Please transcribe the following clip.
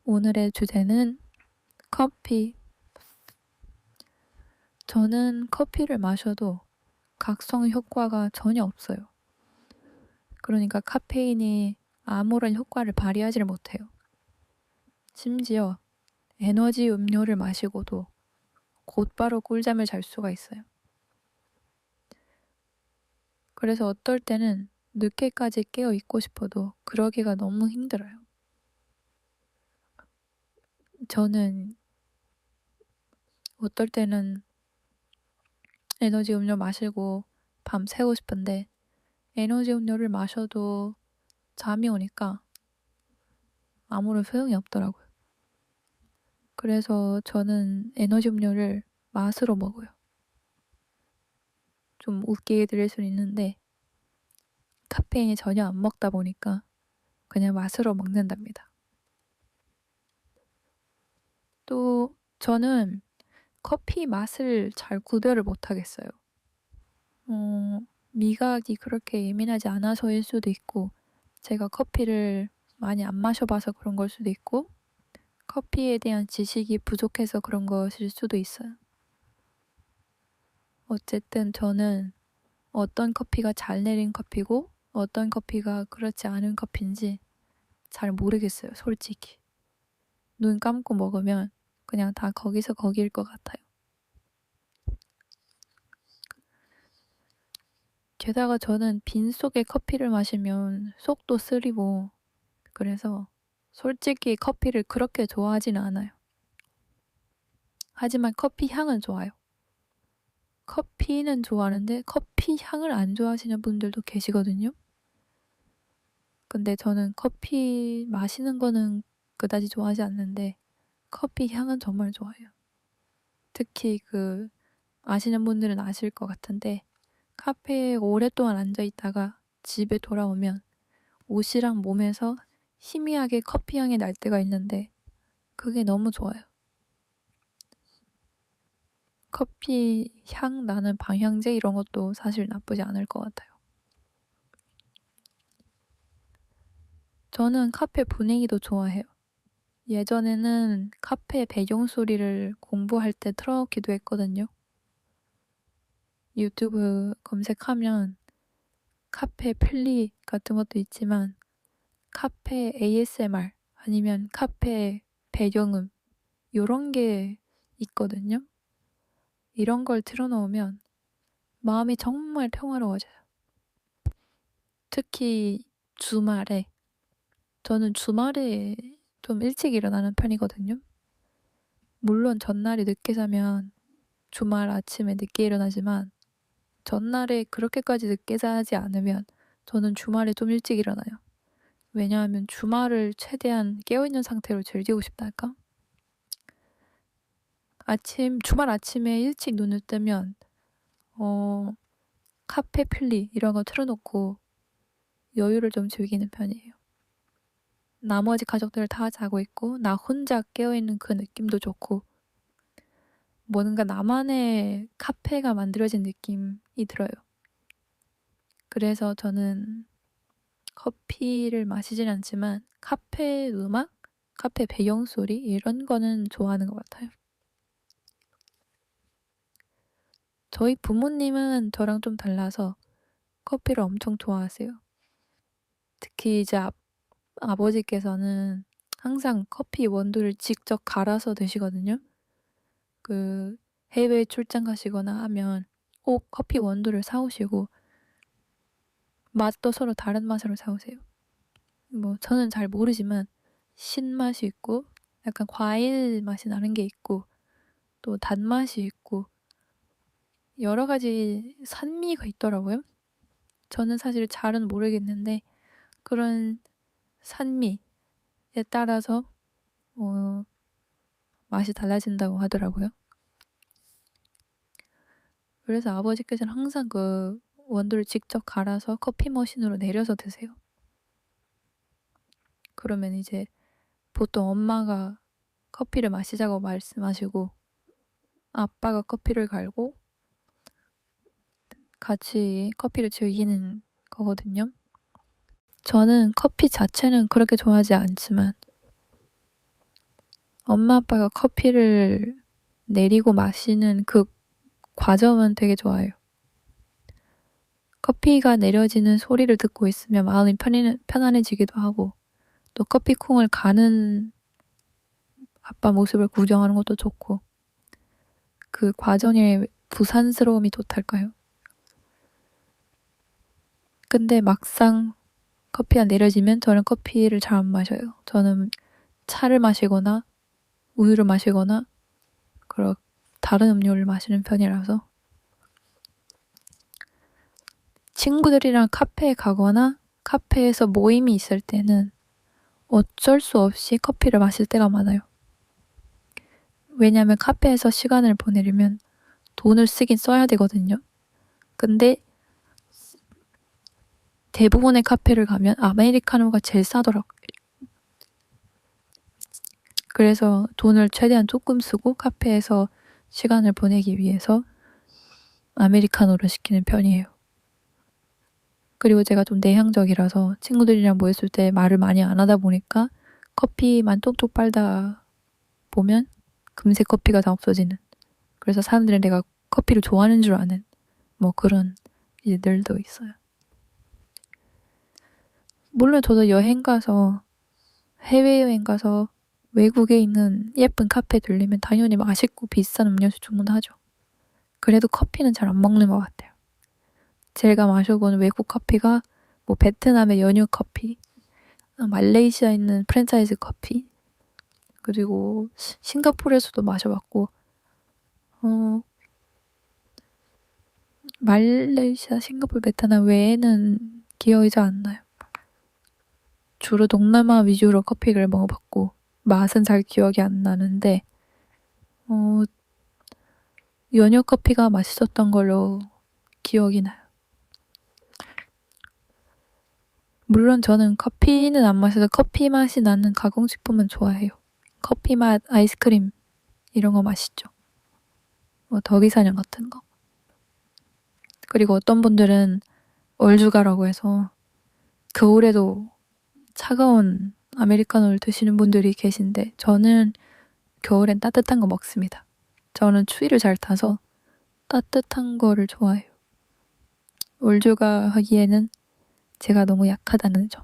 오늘의 주제는 커피. 저는 커피를 마셔도 각성 효과가 전혀 없어요. 그러니까 카페인이 아무런 효과를 발휘하지를 못해요. 심지어 에너지 음료를 마시고도 곧바로 꿀잠을 잘 수가 있어요. 그래서 어떨 때는 늦게까지 깨어 있고 싶어도 그러기가 너무 힘들어요. 저는 어떨 때는 에너지 음료 마시고 밤 새고 싶은데 에너지 음료를 마셔도 잠이 오니까 아무런 소용이 없더라고요. 그래서 저는 에너지 음료를 맛으로 먹어요. 좀 웃기게 들릴 수는 있는데 카페인이 전혀 안 먹다 보니까 그냥 맛으로 먹는답니다. 또 저는 커피 맛을 잘 구별을 못하겠어요. 미각이 그렇게 예민하지 않아서일 수도 있고 제가 커피를 많이 안 마셔봐서 그런 걸 수도 있고 커피에 대한 지식이 부족해서 그런 것일 수도 있어요. 어쨌든 저는 어떤 커피가 잘 내린 커피고 어떤 커피가 그렇지 않은 커피인지 잘 모르겠어요, 솔직히. 눈 감고 먹으면 그냥 다 거기서 거기일 것 같아요. 게다가 저는 빈속에 커피를 마시면 속도 쓰리고 그래서 솔직히 커피를 그렇게 좋아하지는 않아요. 하지만 커피 향은 좋아요. 커피는 좋아하는데 커피 향을 안 좋아하시는 분들도 계시거든요. 근데 저는 커피 마시는 거는 그다지 좋아하지 않는데 커피 향은 정말 좋아해요. 특히 아시는 분들은 아실 것 같은데 카페에 오랫동안 앉아 있다가 집에 돌아오면 옷이랑 몸에서 희미하게 커피 향이 날 때가 있는데 그게 너무 좋아요. 커피 향 나는 방향제 이런 것도 사실 나쁘지 않을 것 같아요. 저는 카페 분위기도 좋아해요. 예전에는 카페 배경소리를 공부할 때 틀어놓기도 했거든요. 유튜브 검색하면 카페 플리 같은 것도 있지만 카페 ASMR 아니면 카페 배경음 요런 게 있거든요. 이런 걸 틀어놓으면 마음이 정말 평화로워져요. 특히 주말에 저는 주말에 좀 일찍 일어나는 편이거든요. 물론 전날이 늦게 자면 주말 아침에 늦게 일어나지만 전날에 그렇게까지 늦게 자지 않으면 저는 주말에 좀 일찍 일어나요. 왜냐하면 주말을 최대한 깨어있는 상태로 즐기고 싶달까? 주말 아침에 일찍 눈을 뜨면 카페 플리 이런 거 틀어놓고 여유를 좀 즐기는 편이에요. 나머지 가족들 다 자고 있고 나 혼자 깨어있는 그 느낌도 좋고 뭔가 나만의 카페가 만들어진 느낌이 들어요. 그래서 저는 커피를 마시진 않지만 카페 음악, 카페 배경소리 이런 거는 좋아하는 것 같아요. 저희 부모님은 저랑 좀 달라서 커피를 엄청 좋아하세요. 특히 이제 아버지께서는 항상 커피 원두를 직접 갈아서 드시거든요. 해외 출장 가시거나 하면 꼭 커피 원두를 사오시고 맛도 서로 다른 맛으로 사오세요. 저는 잘 모르지만 신맛이 있고 약간 과일 맛이 나는 게 있고 또 단맛이 있고 여러 가지 산미가 있더라고요. 저는 사실 잘은 모르겠는데 그런 산미에 따라서 맛이 달라진다고 하더라고요. 그래서 아버지께서는 항상 원두를 직접 갈아서 커피 머신으로 내려서 드세요. 그러면 이제 보통 엄마가 커피를 마시자고 말씀하시고 아빠가 커피를 갈고 같이 커피를 즐기는 거거든요. 저는 커피 자체는 그렇게 좋아하지 않지만 엄마 아빠가 커피를 내리고 마시는 그 과정은 되게 좋아요. 커피가 내려지는 소리를 듣고 있으면 마음이 편안해지기도 하고, 또 커피 콩을 가는 아빠 모습을 구경하는 것도 좋고, 그 과정의 부산스러움이 좋달까요? 근데 막상 커피가 내려지면 저는 커피를 잘 안 마셔요. 저는 차를 마시거나 우유를 마시거나 그런 다른 음료를 마시는 편이라서. 친구들이랑 카페에 가거나 카페에서 모임이 있을 때는 어쩔 수 없이 커피를 마실 때가 많아요. 왜냐면 카페에서 시간을 보내려면 돈을 쓰긴 써야 되거든요. 근데 대부분의 카페를 가면 아메리카노가 제일 싸더라고요. 그래서 돈을 최대한 조금 쓰고 카페에서 시간을 보내기 위해서 아메리카노를 시키는 편이에요. 그리고 제가 좀 내향적이라서 친구들이랑 모였을 때 말을 많이 안 하다 보니까 커피만 뚝뚝 빨다 보면 금세 커피가 다 없어지는. 그래서 사람들은 내가 커피를 좋아하는 줄 아는 뭐 그런 일들도 있어요. 물론 저도 여행 가서 해외여행 가서 외국에 있는 예쁜 카페 들리면 당연히 맛있고 비싼 음료수 주문하죠. 그래도 커피는 잘 안 먹는 것 같아요. 제가 마셔본 외국 커피가 뭐 베트남의 연유 커피, 말레이시아에 있는 프랜차이즈 커피, 그리고 싱가포르에서도 마셔봤고, 말레이시아, 싱가포르, 베트남 외에는 기억이 잘 안 나요. 주로 동남아 위주로 커피를 먹어봤고, 맛은 잘 기억이 안 나는데, 연유 커피가 맛있었던 걸로 기억이 나요. 물론 저는 커피는 안 마셔서 커피 맛이 나는 가공식품은 좋아해요. 커피 맛 아이스크림 이런 거 맛있죠. 뭐 덕이사냥 같은 거. 그리고 어떤 분들은 얼죽아라고 해서 겨울에도 차가운 아메리카노를 드시는 분들이 계신데 저는 겨울엔 따뜻한 거 먹습니다. 저는 추위를 잘 타서 따뜻한 거를 좋아해요. 얼죽아 하기에는 제가 너무 약하다는 점.